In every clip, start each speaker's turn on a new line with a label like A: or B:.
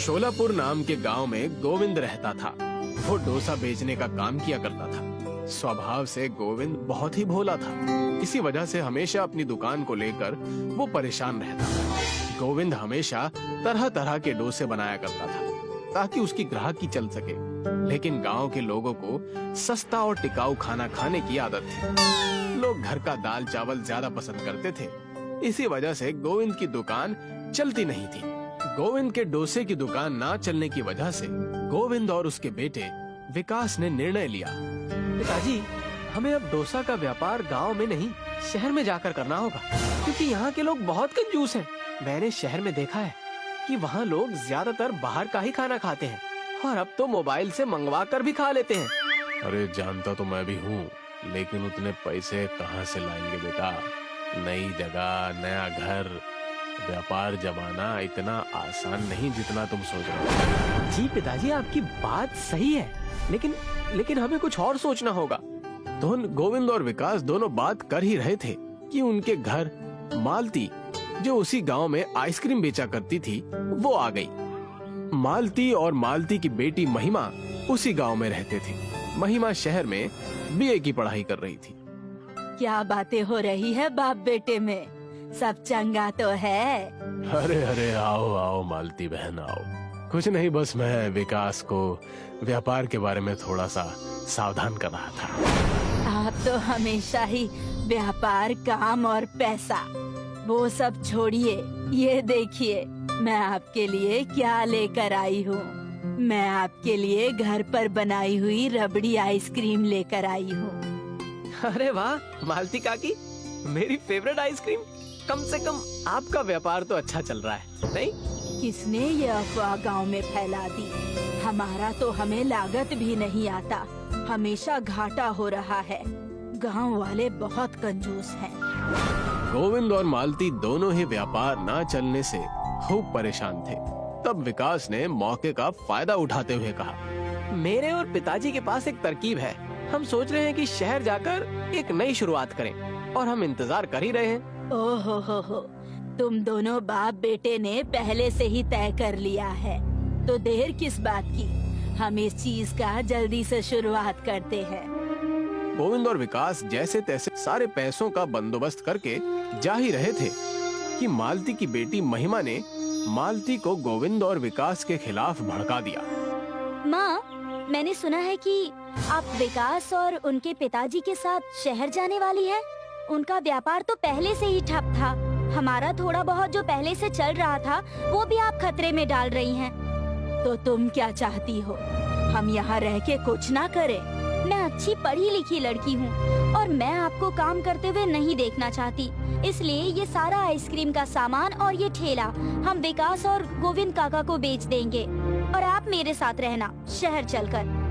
A: शोलापुर नाम के गांव में गोविंद रहता था। वो डोसा बेचने का काम किया करता था। स्वभाव से गोविंद बहुत ही भोला था। इसी वजह से हमेशा अपनी दुकान को लेकर वो परेशान रहता था। गोविंद हमेशा तरह तरह के डोसे बनाया करता था ताकि उसकी ग्राहकी चल सके, लेकिन गांव के लोगों को सस्ता और टिकाऊ खाना खाने की आदत थी। लोग घर का दाल चावल ज्यादा पसंद करते थे। इसी वजह से गोविंद की दुकान चलती नहीं थी। गोविंद के डोसे की दुकान ना चलने की वजह से गोविंद और उसके बेटे विकास ने निर्णय लिया।
B: पिताजी, हमें अब डोसा का व्यापार गांव में नहीं शहर में जाकर करना होगा, क्योंकि यहाँ के लोग बहुत कंजूस हैं। मैंने शहर में देखा है कि वहाँ लोग ज्यादातर बाहर का ही खाना खाते हैं और अब तो मोबाइल से मंगवा कर भी खा लेते हैं।
A: अरे जानता तो मैं भी हूँ, लेकिन उतने पैसे कहाँ से लाएंगे बेटा। नई जगह, नया घर, व्यापार जमाना इतना आसान नहीं जितना तुम सोच रहे हो।
B: जी पिताजी, आपकी बात सही है, लेकिन हमें कुछ और सोचना होगा।
A: गोविंद और विकास दोनों बात कर ही रहे थे कि उनके घर मालती, जो उसी गांव में आइसक्रीम बेचा करती थी, वो आ गई। मालती और मालती की बेटी महिमा उसी गांव में रहते थे। महिमा शहर में बीए की पढ़ाई कर रही थी।
C: क्या बातें हो रही है बाप बेटे में? सब चंगा तो है?
A: अरे अरे आओ आओ मालती बहन आओ। कुछ नहीं, बस मैं विकास को व्यापार के बारे में थोड़ा सा सावधान कर रहा था।
C: आप तो हमेशा ही व्यापार, काम और पैसा, वो सब छोड़िए। ये देखिए मैं आपके लिए क्या लेकर आई हूँ। मैं आपके लिए घर पर बनाई हुई रबड़ी आइसक्रीम लेकर आई हूँ।
B: अरे वाह मालती काकी, मेरी फेवरेट आइसक्रीम। कम से कम आपका व्यापार तो अच्छा चल रहा है, नहीं?
C: किसने ये अफवाह गांव में फैला दी? हमारा तो हमें लागत भी नहीं आता, हमेशा घाटा हो रहा है। गांव वाले बहुत कंजूस हैं।
A: गोविंद और मालती दोनों ही व्यापार ना चलने से खूब परेशान थे। तब विकास ने मौके का फायदा उठाते हुए कहा,
B: मेरे और पिताजी के पास एक तरकीब है। हम सोच रहे हैं कि शहर जाकर एक नई शुरुआत करें और हम इंतजार कर ही रहे हैं।
C: ओहो हो, तुम दोनों बाप बेटे ने पहले से ही तय कर लिया है, तो देर किस बात की? हम इस चीज का जल्दी से शुरुआत करते हैं।
A: गोविंद और विकास जैसे तैसे सारे पैसों का बंदोबस्त करके जा ही रहे थे कि मालती की बेटी महिमा ने मालती को गोविंद और विकास के खिलाफ भड़का दिया।
D: माँ, मैंने सुना है कि आप विकास और उनके पिताजी के साथ शहर जाने वाली है। उनका व्यापार तो पहले से ही ठप था। हमारा थोड़ा बहुत जो पहले से चल रहा था वो भी आप खतरे में डाल रही हैं।
C: तो तुम क्या चाहती हो? हम यहाँ रह के कुछ ना करें?
D: मैं अच्छी पढ़ी लिखी लड़की हूँ और मैं आपको काम करते हुए नहीं देखना चाहती। इसलिए ये सारा आइसक्रीम का सामान और ये ठेला हम विकास और गोविंद काका को बेच देंगे और आप मेरे साथ रहना शहर चलकर।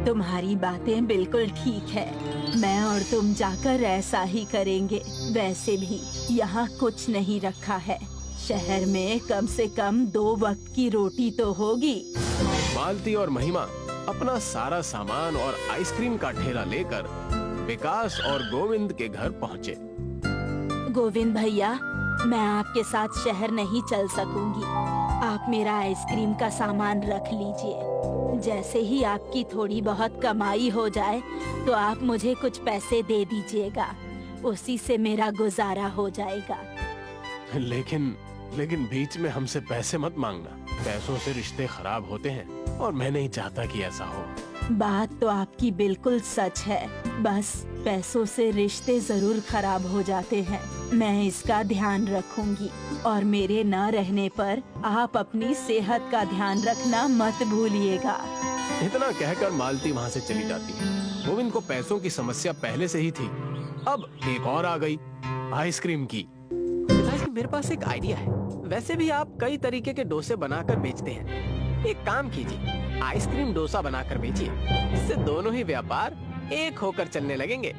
C: तुम्हारी बातें बिल्कुल ठीक है। मैं और तुम जाकर ऐसा ही करेंगे। वैसे भी यहाँ कुछ नहीं रखा है। शहर में कम से कम 2 वक्त की रोटी तो होगी।
A: मालती और महिमा अपना सारा सामान और आइसक्रीम का ठेला लेकर विकास और गोविंद के घर पहुँचे।
C: गोविंद भैया, मैं आपके साथ शहर नहीं चल सकूंगी। आप मेरा आइसक्रीम का सामान रख लीजिए। जैसे ही आपकी थोड़ी बहुत कमाई हो जाए तो आप मुझे कुछ पैसे दे दीजिएगा। उसी से मेरा गुजारा हो जाएगा।
A: लेकिन बीच में हमसे पैसे मत मांगना। पैसों से रिश्ते खराब होते हैं और मैं नहीं चाहता कि ऐसा हो।
C: बात तो आपकी बिल्कुल सच है। बस पैसों से रिश्ते जरूर खराब हो जाते हैं। मैं इसका ध्यान रखूंगी और मेरे न रहने पर आप अपनी सेहत का ध्यान रखना मत भूलिएगा।
A: इतना कहकर मालती वहाँ से चली जाती है। गोविंद को पैसों की समस्या पहले से ही थी, अब एक और आ गई, आइसक्रीम की।
B: पिताजी, मेरे पास एक आइडिया है। वैसे भी आप कई तरीके के डोसे बनाकर बेचते हैं। एक काम कीजिए, आइसक्रीम डोसा बनाकर बेचिए। इससे दोनों ही व्यापार एक होकर चलने लगेंगे।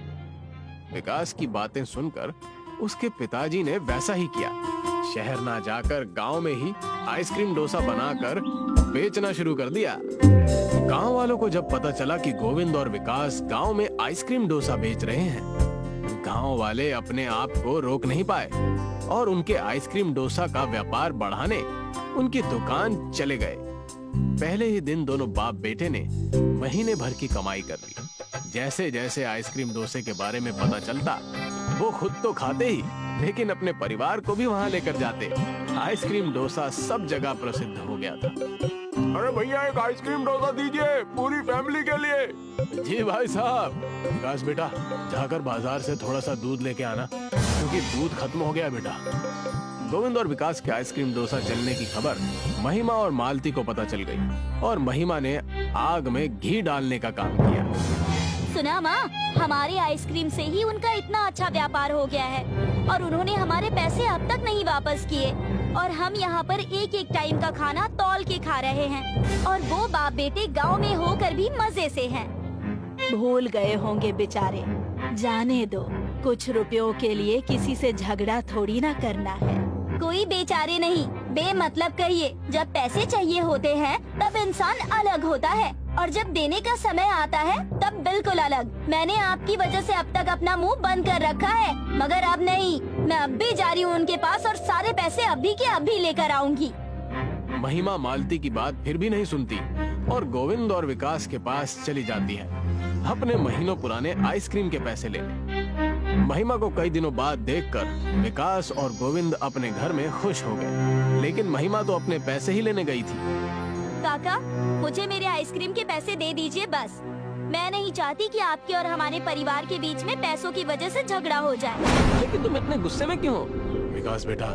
A: विकास की बातें सुनकर उसके पिताजी ने वैसा ही किया। शहर ना जाकर गांव में ही आइसक्रीम डोसा बनाकर बेचना शुरू कर दिया। गांव वालों को जब पता चला कि गोविंद और विकास गांव में आइसक्रीम डोसा बेच रहे हैं, गांव वाले अपने आप को रोक नहीं पाए और उनके आइसक्रीम डोसा का व्यापार बढ़ाने उनकी दुकान चले गए। पहले ही दिन दोनों बाप बेटे ने महीने भर की कमाई कर ली। जैसे जैसे आइसक्रीम डोसे के बारे में पता चलता, वो खुद तो खाते ही लेकिन अपने परिवार को भी वहाँ लेकर जाते। आइसक्रीम डोसा सब जगह प्रसिद्ध हो गया था।
E: अरे भैया एक आइसक्रीम डोसा दीजिए पूरी फैमिली के लिए।
A: जी भाई साहब। विकास बेटा, जाकर बाजार से थोड़ा सा दूध लेके आना, क्योंकि दूध खत्म हो गया बेटा। गोविंद और विकास के आइसक्रीम डोसा चलने की खबर महिमा और मालती को पता चल गई और महिमा ने आग में घी डालने का काम किया।
D: सुना माँ, हमारे आइसक्रीम से ही उनका इतना अच्छा व्यापार हो गया है और उन्होंने हमारे पैसे अब तक नहीं वापस किए और हम यहाँ पर एक एक टाइम का खाना तौल के खा रहे हैं और वो बाप बेटे गांव में होकर भी मजे से हैं।
C: भूल गए होंगे बेचारे। जाने दो, कुछ रुपयों के लिए किसी से झगड़ा थोड़ी ना करना है।
D: कोई बेचारे नहीं, बेमतलब कहिए। जब पैसे चाहिए होते हैं तब इंसान अलग होता है और जब देने का समय आता है तब बिल्कुल अलग। मैंने आपकी वजह से अब तक अपना मुंह बंद कर रखा है, मगर अब नहीं। मैं अब भी जा रही हूँ उनके पास और सारे पैसे अभी के अभी लेकर आऊंगी।
A: महिमा मालती की बात फिर भी नहीं सुनती और गोविंद और विकास के पास चली जाती है अपने महीनों पुराने आइसक्रीम के पैसे लेने। महिमा को कई दिनों बाद देखकर विकास और गोविंद अपने घर में खुश हो गए, लेकिन महिमा तो अपने पैसे ही लेने गई थी।
D: काका, मुझे मेरे आइसक्रीम के पैसे दे दीजिए बस। मैं नहीं चाहती कि आपके और हमारे परिवार के बीच में पैसों की वजह से झगड़ा हो जाए।
B: लेकिन तुम इतने गुस्से में क्यों हो?
A: विकास बेटा,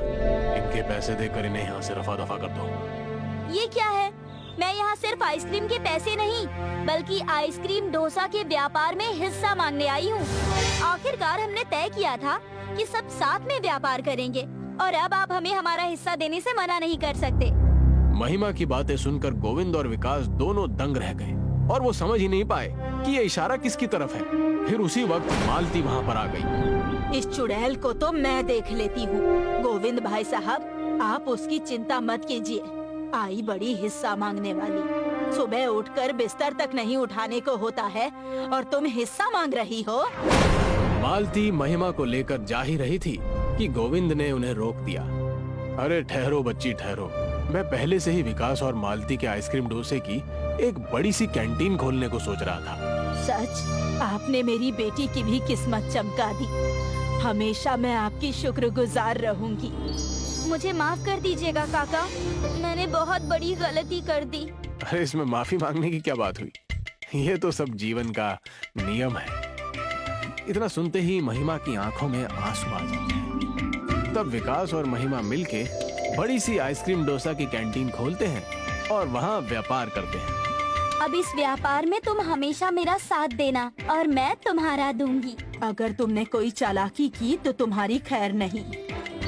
A: इनके पैसे देकर इन्हें यहाँ से रफा दफा कर दो।
D: ये क्या है? मैं यहाँ सिर्फ आइसक्रीम के पैसे नहीं बल्कि आइसक्रीम डोसा के व्यापार में हिस्सा मांगने आई हूँ। आखिरकार हमने तय किया था कि सब साथ में व्यापार करेंगे और अब आप हमें हमारा हिस्सा देने से मना नहीं कर सकते।
A: महिमा की बातें सुनकर गोविंद और विकास दोनों दंग रह गए और वो समझ ही नहीं पाए कि ये इशारा किसकी तरफ है। फिर उसी वक्त मालती वहाँ पर आ गई।
C: इस चुड़ैल को तो मैं देख लेती हूँ। गोविंद भाई साहब, आप उसकी चिंता मत कीजिए। आई बड़ी हिस्सा मांगने वाली। सुबह उठकर बिस्तर तक नहीं उठाने को होता है और तुम हिस्सा मांग रही हो।
A: मालती महिमा को लेकर जा ही रही थी कि गोविंद ने उन्हें रोक दिया। अरे ठहरो बच्ची ठहरो, मैं पहले से ही विकास और मालती के आइसक्रीम डोसे की एक बड़ी सी कैंटीन खोलने को सोच रहा था।
C: सच, आपने मेरी बेटी की भी किस्मत चमका दी। हमेशा मैं आपकी शुक्रगुजार रहूंगी।
D: मुझे माफ कर दीजिएगा काका, मैंने बहुत बड़ी गलती कर दी।
A: अरे इसमें माफी मांगने की क्या बात हुई? ये तो सब जीवन का नियम है। इतना सुनते ही महिमा की आंखों में आंसू आ जाते हैं। तब विकास और महिमा मिलके बड़ी सी आइसक्रीम डोसा की कैंटीन खोलते हैं और वहाँ व्यापार करते हैं।
D: अब इस व्यापार में तुम हमेशा मेरा साथ देना और मैं तुम्हारा दूंगी।
C: अगर तुमने कोई चालाकी की तो तुम्हारी खैर नहीं।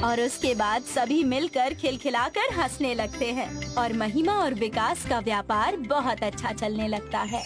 C: और उसके बाद सभी मिलकर खिलखिलाकर हंसने लगते हैं और महिमा और विकास का व्यापार बहुत अच्छा चलने लगता है।